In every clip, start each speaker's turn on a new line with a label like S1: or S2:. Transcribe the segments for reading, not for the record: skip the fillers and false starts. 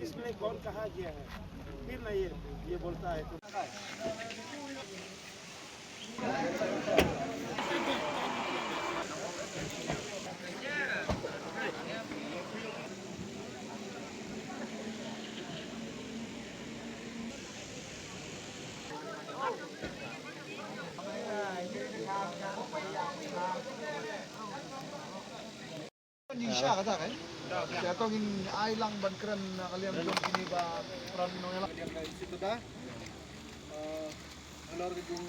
S1: इसमें कौन कहा गया है फिर ना ये बोलता है तो
S2: Indonesia kata kan? Ya to gin ay lang ban kran kalian jom kini ba peran nong
S1: itu dah alor yung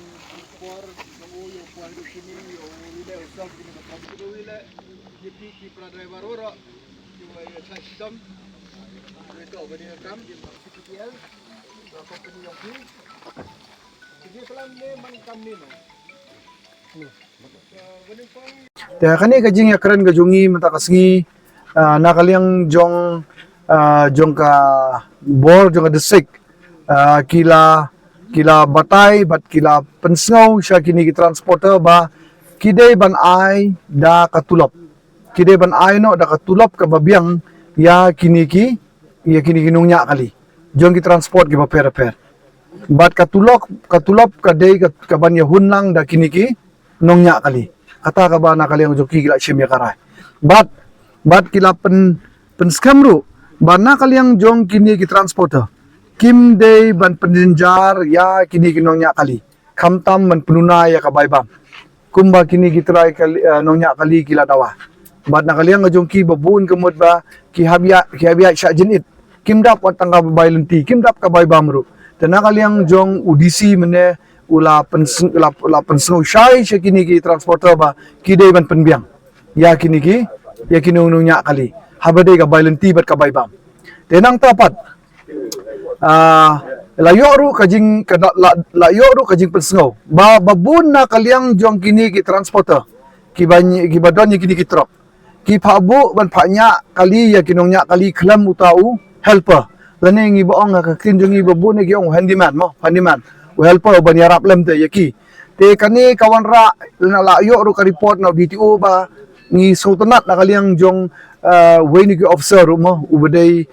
S1: por ng uyo po ang sini yo wile usap kini ba kapito wile yiti ki pra driver oro yung ay system ito ba ni kam CPTL company yung fee sige pelan ni man kam ni no
S2: Ya kani kajing ya keren kajungi mata kasngi nakaliang jong jong ka bor jong ka desik kila batay bat kila pensngaw siya kini ki transporter ba kidey ban ay da katulop kidey ban ay no da katulop ka babiang ya kini kinungnya kali jong ki transport ki ba per bat katulop kadey ka ban ya hunlang da kini ki nongnya kali kata ka ba nakaliang jong ki gila shimya karay bat kila penskamru ba nakaliang jong kini ki transporter kim day ban penjenjar ya kini kinongnya kali kamtam ban penuna ya kabaybam kumba kini kitray kali nongnya kali kila dawa bat nakaliang jong ki babun kemud ba ki habya sya jenit kim dap wat tangga baylenti kim dap kabaybam ru dan nakaliang jong udisi mene ula pensngo syai sya kini ki transporter ba kidey ban penbiang ya kini nongnya kali habade kabaylenti bat kabaybam tenang tapat layo ru kajing pensngaw babun na kaliang jong kini ki transporter ki badon kini ki truck ki phabu ban phanya kali ya kinongnya kali klam utau helper lane ngi boong ka kin jong ngi babun gi ong handyman helper ban yarap lem te yaki te kani kawan ra layo ru ka report na DTO ba ngi sultanat na kaliang jong weni ki officer mo ubadai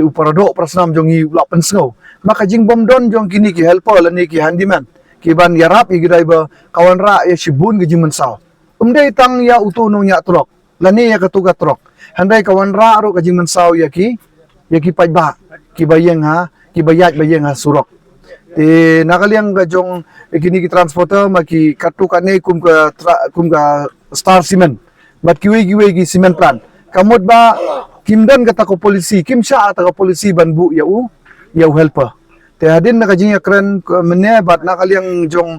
S2: uparado prasnam jongi ula pensngaw maka jing bomdon jong kini ki helper lani ki handyman ki ban yarap i driver kawan ra ya shibun gi jimensaw umdai tang ya utu nong ya trok lani ya katuga trok handai kawan ra ro ka jimensaw ya ki pajba ki bayat bayeng ha surok te nakaliang ga jong kini ki transporter maki katu kane kum ka star cement bat kiwe ki cement plant kamot ba kimdan kata ko polisi kim sya ata ko polisi banbu yau helper te hadin nakajing yakren mene bat nakaliang jong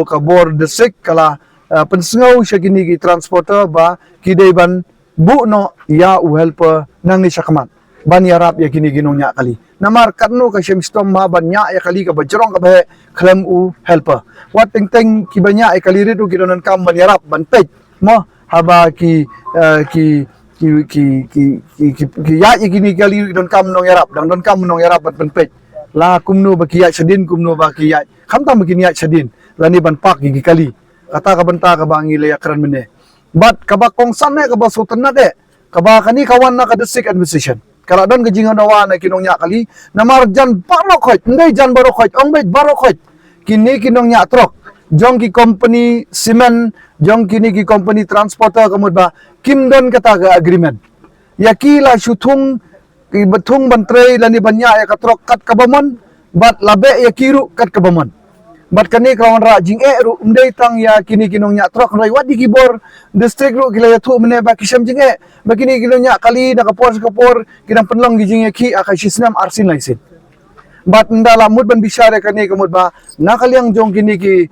S2: kabor desik kala pensngaw siya kini ki transporter ba kidey ban bu no ya helper nang ni syakmat ban yarap ya kini ginongnya kali namar katno ka syem stom ma ban nya ya kali ka bajrong ka bahe klem helper wat teng kibanya ay kali ridu gidonan kam ban yarap ban pej mo haba ki ya gini kali don kam nong yarap dang don kam nong yarap ban penpej la kumno ba kiyat sadin kumno ba kiyat kamtam begini ya sadin lani ban pak gigi kali kata ka banta ka ba ngile yakran mene bat ka ba kongsan ne ka ba sultanat de ka ba kani kawan na ka district administration kala don gajingan nawa na kinongnya kali namar jan barokhoit ndai jan barokhoit ong bet barokhoit kini kinongnya trok jong ki company cement jong kini ki company transporter kamud ba kimdon kata ga agreement yakila syutung betung bantre lani banya ya katrok kat kabamon bat labe yakiru kat kabamon bat kani kawan ra jing ru umdai tang ya kini kinongnya trok rai wadi gibor district ru kila yatu mene ba kisam jing ba kini kilonya kali na kapor kinang penlong gijing yaki akai sisnam arsin laisin bat ndala mud ban bisyare kani kamud ba nakaliang jong kini ki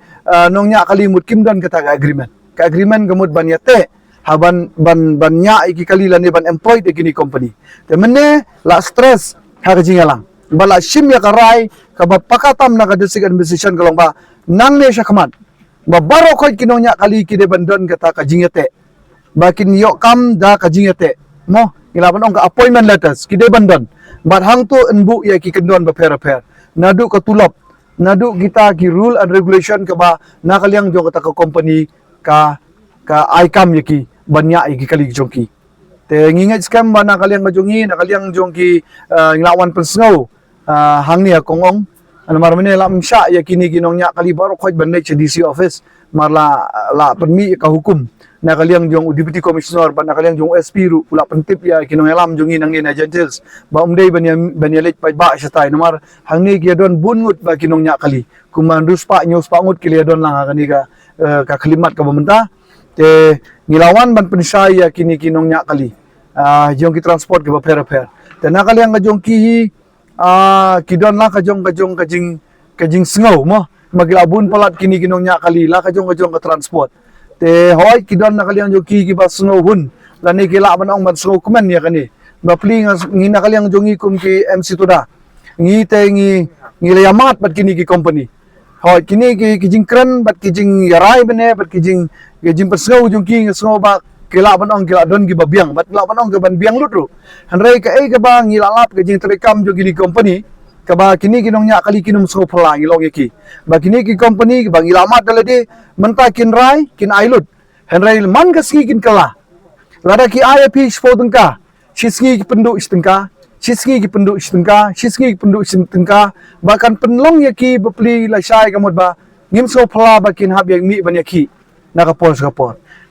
S2: nongnya kali mud kimdon kata ga agreement kamud ban yate haban ban nya iki kali lani ban employed kini company te mene la stress ha jingalang bala shim ya karai ka ba pakatam na ka district administration kalong ba nang ne syakmat Babaro ko kinongnya kali kide bandon kata kajingete. Bakin yok kam da kajingete. Mo ilaban ong ka appointment letters kide bandon. Bat hang tu enbu ya ki kendon ba per. Nadu ka tulop. Nadu kita ki rule and regulation ka ba nakaliang jong kata ka company ka ICAM ya ki banya ya ki kali jong ki. Te ngingat scam ba nakaliang jongi nakaliang jong ki nglawan pensngau hang ni akongong ano marmane la msha ya kini ginongnya kali baro khoj bandai che DC office marla la permi ka hukum na kaliang jong deputy commissioner ba na kaliang jong SP ru ula pentip ya kinong elam jongi nang ni agents ba umdei banya lek pa ba syatai nomar hang ni kia don bungut ba kinongnya kali kumandus pa nyus pa ngut kili don lang kani ka kalimat ka pemerintah te ngilawan ban pensai ya kini kinongnya kali jong ki transport ke ba per te na kaliang jong ki kidon lah kajing sengau mo magilabun palat kini kinongnya kali lah kajong ke transport te hoy kidon na kaliang joki ki ba sengau hun lani kila banong ban sengau kuman ya kani ba pli ngina kaliang jongi kum ki MC tuda ngi te ngi layamat bat kini ki company hoy kini ki kijing kran bat kijing yarai bene bat kijing persengau jongki sengau ba kila banong kila don gi babiang bat kila banong ke ban biang lutru hanrai ka ka ba ngilalap ke jing terekam jo gini company ka ba kini kinongnya kali kinum so phala ngilong ki ba kini ki company ba ngilamat dalade menta kin rai kin ailut hanrai man ka ski kin kala lada ki ip spodengka sisgi ki penduk istengka sisgi ki penduk istengka sisgi ki penduk istengka bahkan penlong ya ki bepli la syai kamot ba ngim so phala ba kin hab yang mi ban ya ki nakapol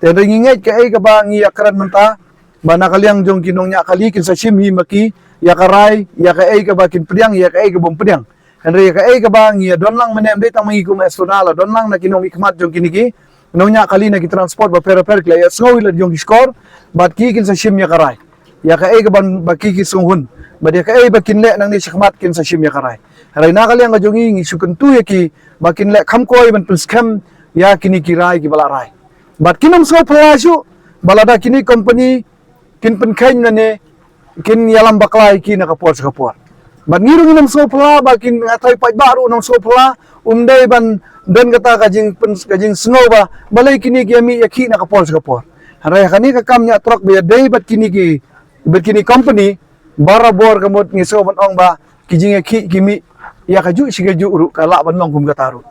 S2: dan ringinget ke ka ba ngi akran menta ba nakaliang jong kinongnya kali kin sa shimhi maki ya karai ya ka ba kin pediang ya ka bom pediang henry ka ba ngi don lang menem de tang mangi kum estonala don lang na kinong ikmat jong kiniki nongnya kali na ki transport ba per kla ya snowi la jong skor bat ki kin sa shim ya karai ya ka ban ba ki sunghun ba de ka ba kin le nang ni shikmat kin sa shim ya karai henry nakaliang jong ngi sukun tu ya ki ba kin le kham koi ban scam ya kini kirai ki bala rai bat kinam so phalashu balada kini company kin pen khain na ne kin yalam baklai ki na kapor bat ngiru nginam so phala ba kin atai pai baru nam so phala umdai ban don kata kajing snow ba balai kini ki ami yakhi na kapor harai khani ka kam nya truk be dai bat kini company barabor kamot ngiso ban ong ba kijing yakhi kimi ya kaju sigaju ru kala ban long kum kataru